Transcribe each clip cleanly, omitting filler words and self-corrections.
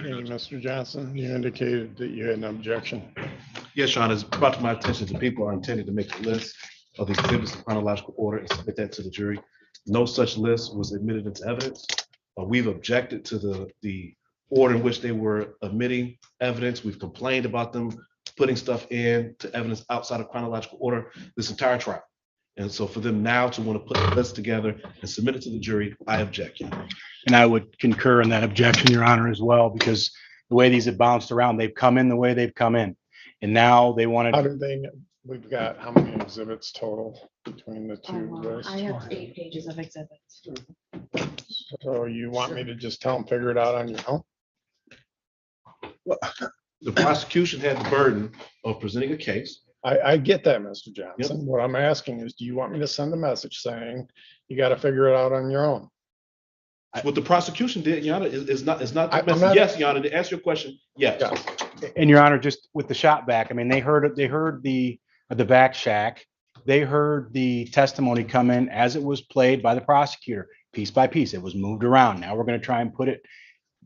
Hey, Mr. Johnson, you indicated that you had an objection. Yes, Sean, it's brought to my attention that people are intending to make a list of the exhibits in chronological order and submit that to the jury. No such list was admitted into evidence. We've objected to the order in which they were admitting evidence. We've complained about them putting stuff in to evidence outside of chronological order this entire trial. And so for them now to want to put the list together and submit it to the jury, I object. And I would concur in that objection, Your Honor, as well, because the way these have bounced around, they've come in the way they've come in. And now they How wanted, did they, we've got how many exhibits total between the two lists? I have 8 pages of exhibits. So you want me to just tell them, figure it out on your own? The prosecution had the burden of presenting a case. I get that, Mr. Johnson. What I'm asking is, do you want me to send a message saying you got to figure it out on your own? What the prosecution did, Your Honor, is not the I'm message. not- Yes, Your Honor, to answer your question, yes. Yeah. and Your Honor, just with the shot back, I mean, they heard the back shack. They heard the testimony come in as it was played by the prosecutor, piece by piece. It was moved around. Now we're going to try and put it.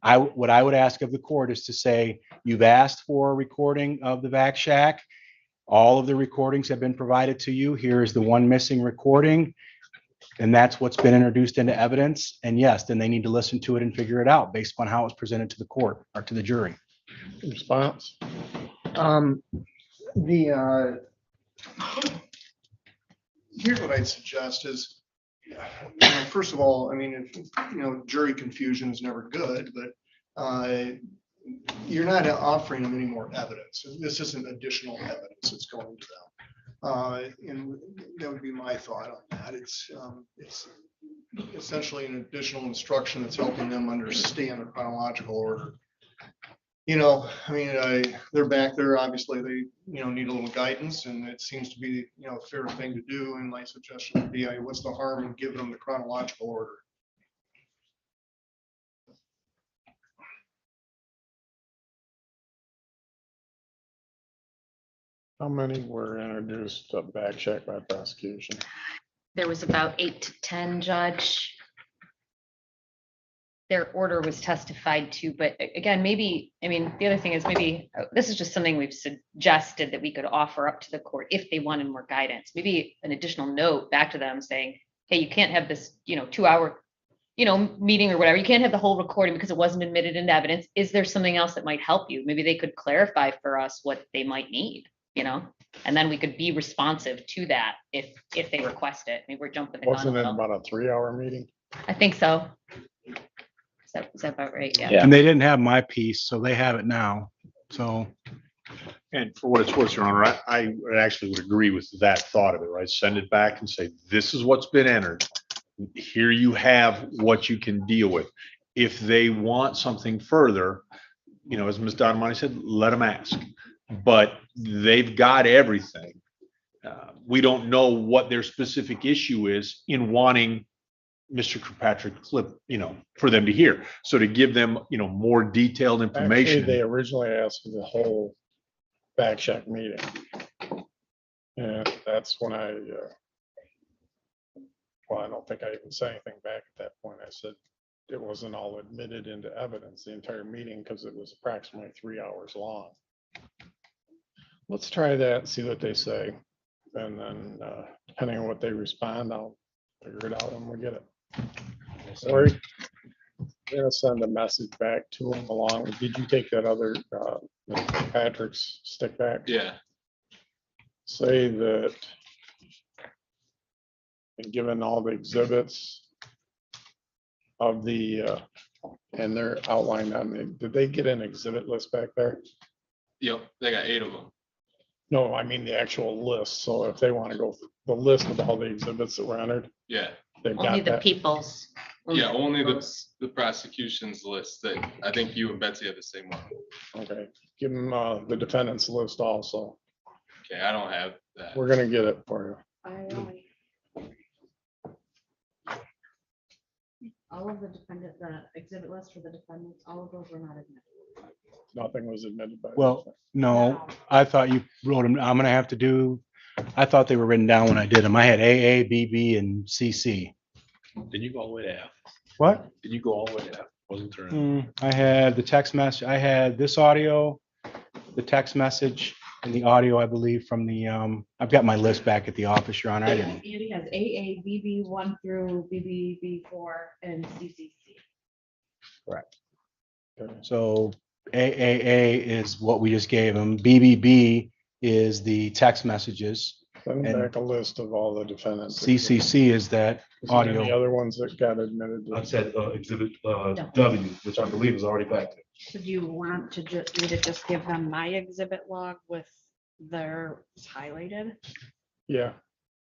What I would ask of the court is to say, you've asked for a recording of the back shack. All of the recordings have been provided to you. Here is the one missing recording. And that's what's been introduced into evidence. And yes, then they need to listen to it and figure it out based upon how it was presented to the court or to the jury. Response? Here's what I'd suggest is, first of all, I mean, jury confusion is never good, but you're not offering them any more evidence. This isn't additional evidence that's going to them. And that would be my thought on that. It's essentially an additional instruction that's helping them understand the chronological order. I mean, they're back there, obviously, they, need a little guidance, and it seems to be, a fair thing to do. And my suggestion would be, what's the harm in giving them the chronological order? How many were introduced to back check by prosecution? There was about 8 to 10, Judge. Their order was testified to, but again, maybe, I mean, the other thing is maybe this is just something we've suggested that we could offer up to the court if they wanted more guidance. Maybe an additional note back to them saying, hey, you can't have this, 2-hour, meeting or whatever. You can't have the whole recording because it wasn't admitted into evidence. Is there something else that might help you? Maybe they could clarify for us what they might need, and then we could be responsive to that if they request it. Maybe we're jumping the gun. Wasn't a it little. about a 3-hour meeting? I think so. Is that about right? Yeah. And they didn't have my piece, so they have it now. So And for what it's worth, Your Honor, I actually would agree with that thought of it, right? Send it back and say, this is what's been entered. Here you have what you can deal with. If they want something further, as Ms. Donamani said, let them ask. But they've got everything. We don't know what their specific issue is in wanting Mr. Kirkpatrick clip, for them to hear. So to give them, more detailed Actually, information. they originally asked for the whole back check meeting. And that's when I don't think I even said anything back at that point. I said it wasn't all admitted into evidence, the entire meeting, because it was approximately 3 hours long. Let's try that and see what they say. And then depending on what they respond, I'll figure it out when we get it. Sorry. I'm gonna send a message back to them along. Did you take that other Mr. Patrick's stick back? Yeah, Say that. And given all the exhibits of the and they're outlined on the, did they get an exhibit list back there? yep, they got 8 of them. No, I mean the actual list. So if they want to go, the list of all the exhibits that were entered, Yeah, they've Only got the that. people's. yeah, only the prosecution's list that I think you and Betsy have the same one. Okay, give them the defendant's list also. Okay, I don't have that. We're gonna get it for All of the exhibit list for the defendants, all of those were not admitted. you. Nothing was admitted by. the Well, defendant. no, I thought you wrote them. I'm gonna have to do, I thought they were written down when I did them. I had AA, BB, and CC. Did you go all the way to F? What? Did you go all the way to F? Wasn't there? I had the text message, I had this audio, the text message and the audio, I believe, from the, I've got my list back at the office, Your Honor. I didn't. Andy has AA, BB1 through BBB4 and CCC. So AAA is what we just gave them. BBB is the text messages. Send And- back a list of all the defendants. CCC is that Is there any audio. other ones that got admitted? I said exhibit W, which I believe is already back there. So do you want to just, me to just give them my exhibit log with their highlighted? Yeah,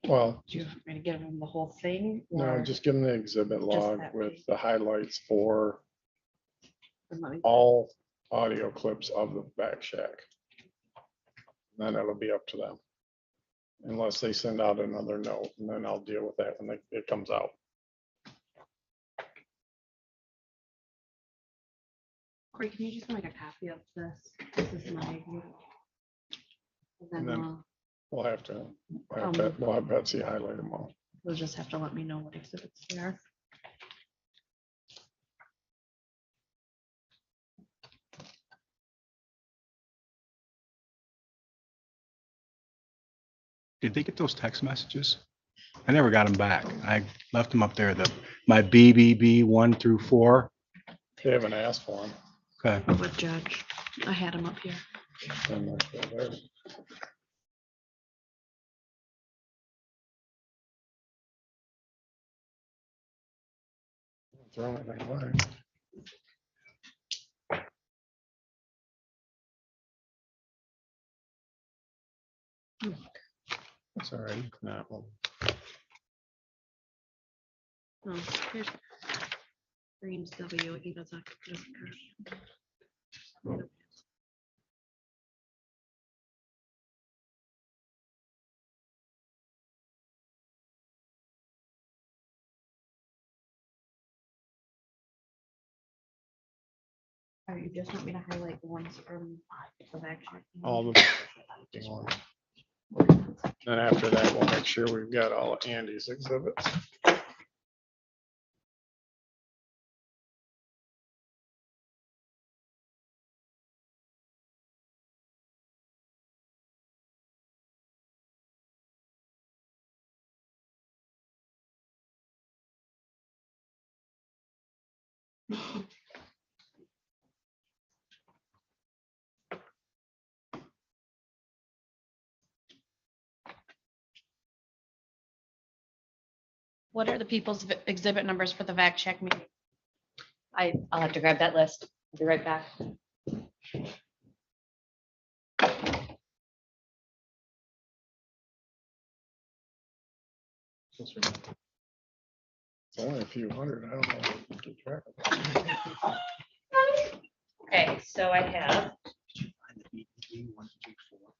well, Do you want me to give them the whole thing? no, or just give them the exhibit log that with page? the highlights for or let me- all audio clips of the back shack. Then it'll be up to them. Unless they send out another note, and then I'll deal with that when it comes out. Corey, can you just make a copy of this? This is my exhibit. And then We'll have to, Um, we'll have Betsy highlight them all. you'll just have to let me know what exhibits they are. Did they get those text messages? I never got them back. I left them up there, my BBB 1 through 4. They haven't asked for them. Okay. What judge? I had them up here. Throw anything away. That's all right. No, well, Oh, here's Green's W. He doesn't. Or you just want me to highlight the ones from the back check? all the. Then after that, we'll make sure we've got all Andy's exhibits. What are the people's exhibit numbers for the VAC check meeting? I'll have to grab that list. I'll be right back. It's only a few hundred. I don't know. if we can keep track of it. Okay, so I have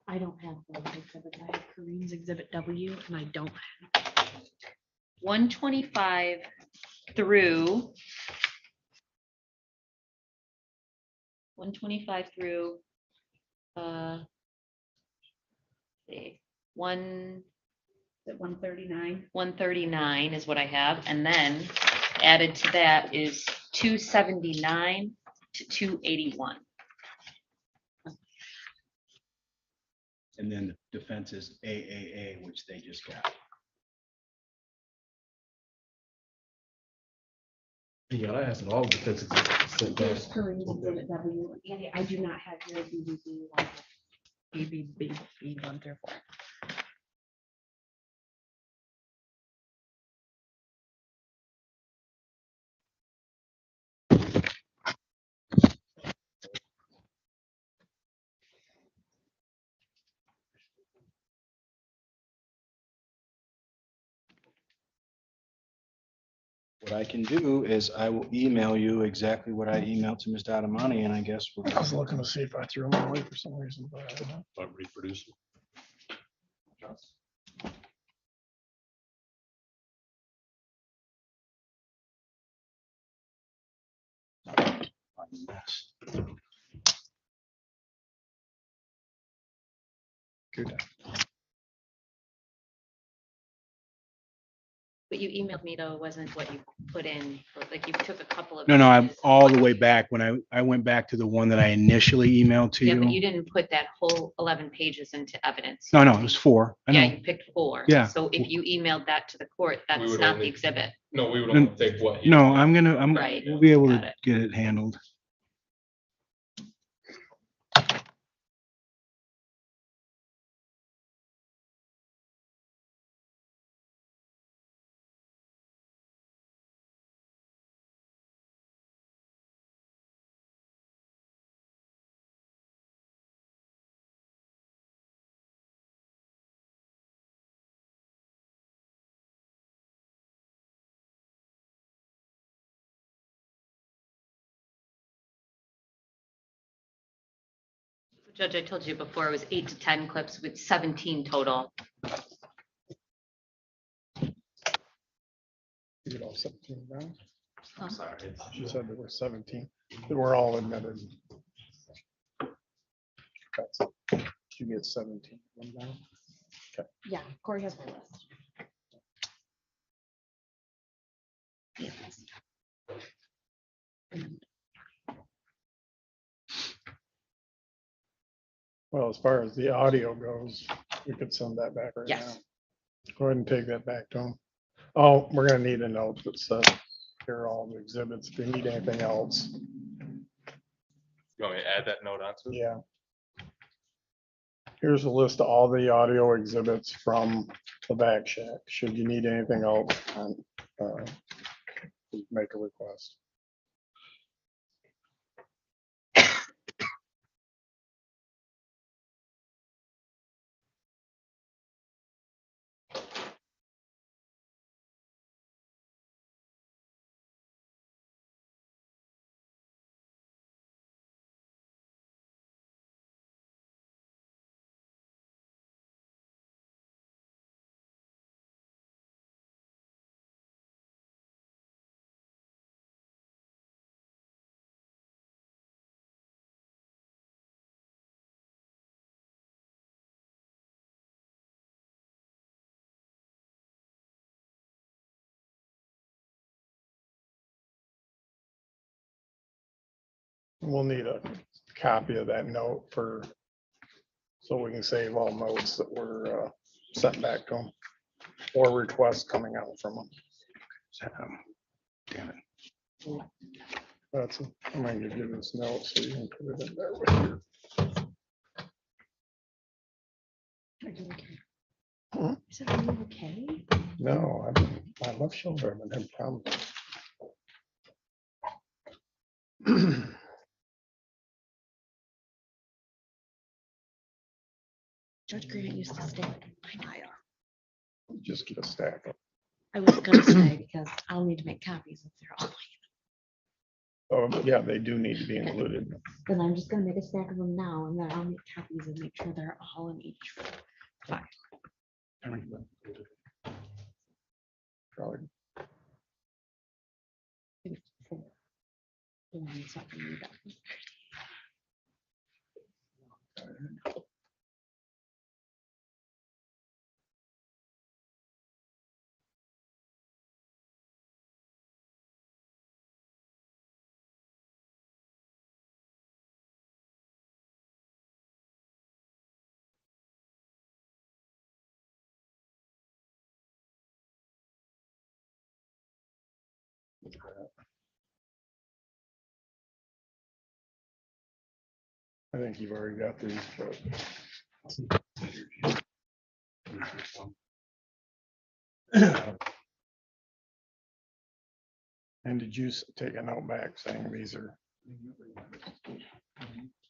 I don't have those exhibits. I have Kareem's exhibit W and I don't have. 125 through 125 through see, 139. 139 is what I have, and then added to that is 279 to 281. And then the defense is AAA, which they just got. Yeah, I asked all the defense exhibits sent back. There's Kareem's exhibit W. Andy, I do not have your BBB one. BBB 1 through 4. What I can do is I will email you exactly what I emailed to Mr. Adamani, and I guess we're. I was looking to see if I threw them away for some reason, but I don't know. But reproduce it. Good. What you emailed me though wasn't what you put in, like you took a couple of. No, I'm pages. all the way back when I went back to the one that I initially emailed to Yeah, but you you. didn't put that whole 11 pages into evidence. No, it was 4. I Yeah, know. you picked 4. Yeah. So if you emailed that to the court, that's would not the only- exhibit. No, we would only take what. he- No, Right. we'll be able Got to it. get it handled. Judge, I told you before, it was 8 to 10 clips with 17 total. You get all 17 down? Oh. Sorry. She said there were 17. They were all admitted. That's- You get 17 of them down. Yeah, Corey has my list. Yes. Well, as far as the audio goes, we could send that back right now. Yes. Go ahead and take that back to them. Oh, we're gonna need a note that says, here are all the exhibits. If you need anything else, You want me to add that note onto it? yeah. Here's a list of all the audio exhibits from the back shack. Should you need anything else, make a request. We'll need a copy of that note for, so we can save all notes that were sent back to them or requests coming out from them. Damn it. That's, I'm gonna give you this note so you can put it in there with your. Are you okay? Hmm? I said, are you okay? No, I love children and have problems. Judge Grant used to stay in my file. Just get a stack of. I was gonna stay because I'll need to make copies if they're all. Oh, yeah, they do need to be included. Then I'm just gonna make a stack of them now and then I'll make copies and make sure they're all in each file. Probably. Maybe 4. The ones that we need up. I think you've already got these, but. And did you take a note back saying these are,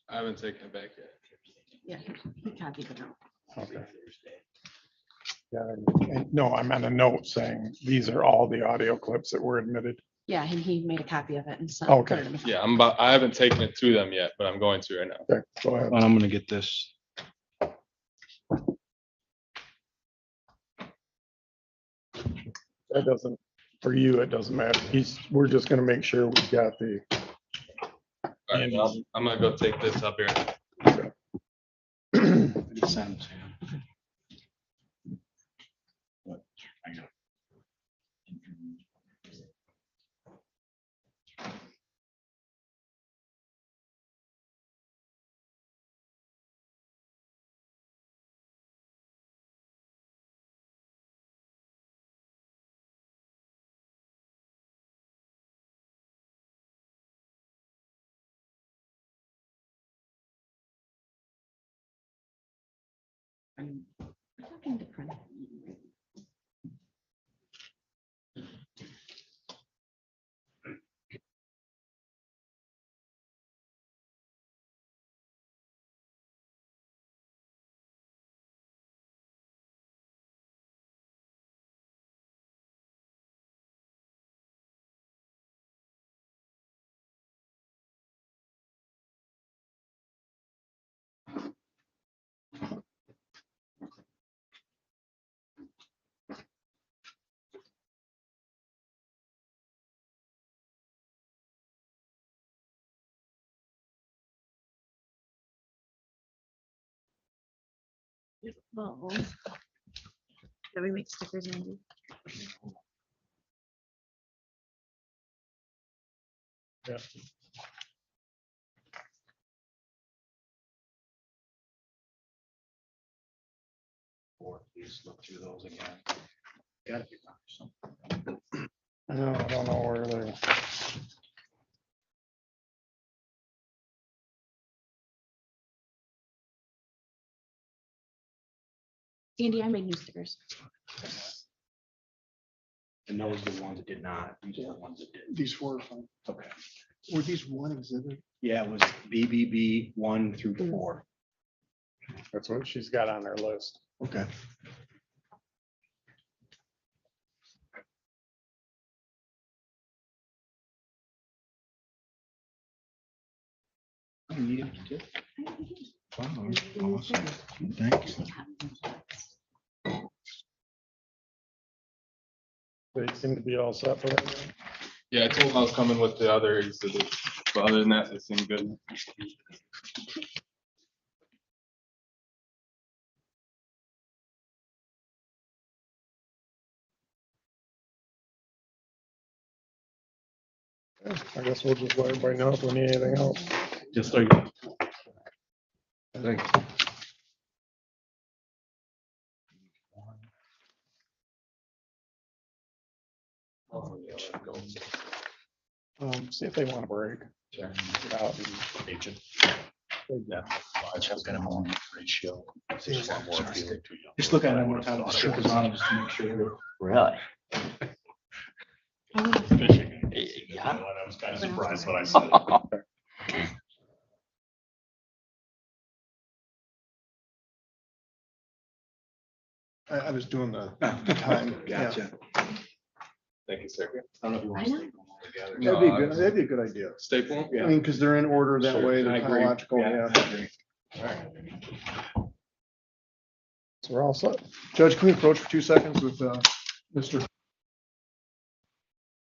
I haven't taken it back yet. Yeah, he copied it out. okay. Yeah, and no, I meant a note saying these are all the audio clips that were admitted. Yeah, and he made a copy of it and sent. Okay. put it in the file. Yeah, I haven't taken it to them yet, but I'm going to right now. Okay, go ahead. Well, I'm gonna get this. That doesn't, for you, it doesn't matter. We're just gonna make sure we've got the. All right, well, I'm gonna go take this up here. Send to you. What? I got I'm talking to Prem. Balls. That we make stickers, Andy. Yeah. Or please look through those again. Gotta be something. No, I don't know where they're. Andy, I made new stickers. And those are the ones that did not, these are the ones that did. These four are fine. Okay. Were these one exhibit? Yeah, it was BBB 1 through 4. That's what she's got on her list. Okay. Wow, awesome. Thanks. They seem to be all set for that. Yeah, I told them I was coming with the other exhibits, but other than that, they seem good. I guess we'll just let everybody know if we need anything else. Just so you. Thanks. See if they want a break. Get out and- Ratio. Just look at it one time, the stickers on them, just to make sure. Really? Yeah. I was kind of surprised when I said it. I was doing the time. Yeah. Gotcha. Thank you, sir. I don't know if you want I to know. stay them all together. That'd be good. That'd be a good idea. Staple? I mean, because they're in order that Sure, way, I they're agree. chronological, Yeah, yeah. I agree. So we're all set. Judge, can we approach for 2 seconds with Mr.